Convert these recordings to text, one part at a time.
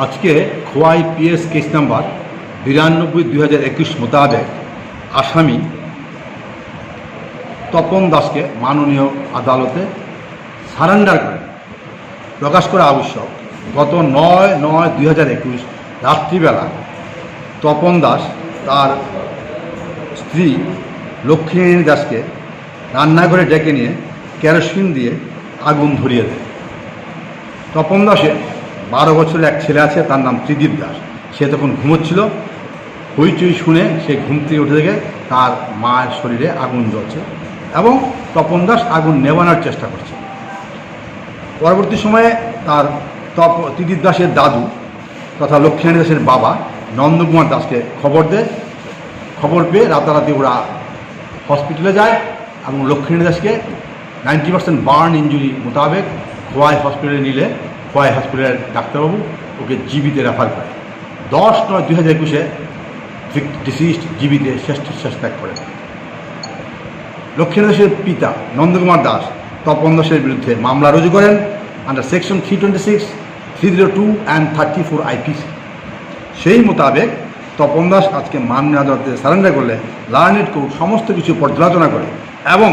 আজকে Khowai PS case number 92/2021 মোতাবেক আসামি তপন দাসকে মাননীয় আদালতে সারেন্ডার করেন। প্রকাশ করা আবশ্যক, গত 9/9/2021 রাত্রিবেলা তপন দাস তার স্ত্রী লক্ষ্মী দাসকে রান্নাঘরে ডেকে নিয়ে কেরোসিন দিয়ে আগুন ধরিয়ে দেয়। তপন দাসের 12 বছরের এক ছেলে আছে, তার নাম ত্রিদীপ দাস। সে তখন ঘুমোচ্ছিল। হইচই শুনে সে ঘুম থেকে উঠে থেকে তার মায়ের শরীরে আগুন জ্বলছে এবং তপন দাস আগুন নেভানোর চেষ্টা করছে। পরবর্তী সময়ে তার ত্রিদীপ দাসের দাদু তথা লক্ষ্মী দাসের বাবা নন্দকুমার দাসকে খবর পেয়ে রাতারাতি ওরা হসপিটালে যায় এবং লক্ষ্মী দাসকে 90% বার্ন ইঞ্জুরি মোতাবেক খোয়াই হসপিটালে নিলে খোয়াই হসপিটালের ডাক্তারবাবু ওকে জিবিতে রেফার করে। 10/9/2021 ডিসিজড জিবিতে শেষ ত্যাগ করেন। লক্ষ্মী দাসের পিতা নন্দকুমার দাস তপন দাসের বিরুদ্ধে মামলা রুজু করেন আন্ডার সেকশন 326, 302 অ্যান্ড 34 আইপিসি। সেই মোতাবেক তপন দাস আজকে মাননীয় আদালতে সারেন্ডার করলে লার্নেড কোর্ট সমস্ত কিছু পর্যালোচনা করে এবং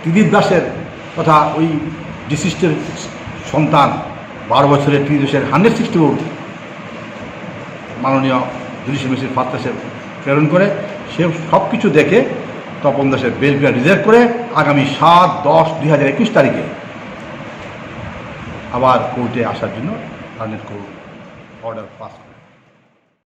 ত্রিদীপ দাসের তথা ওই ডিসিস্টের সন্তান 12 বছরের ত্রিদীপ দাসের 164 মাননীয় জুডিশিয়াল ম্যাজিস্ট্রেট ফার্স্ট ক্লাসে প্রেরণ করে সে সব কিছু দেখে তপন দাসের বেল পিয়ার রিজার্ভ করে আগামী 7/10/2021 তারিখে আবার কোর্টে আসার জন্য লার্নেড কোর্ট অর্ডার পাস করে।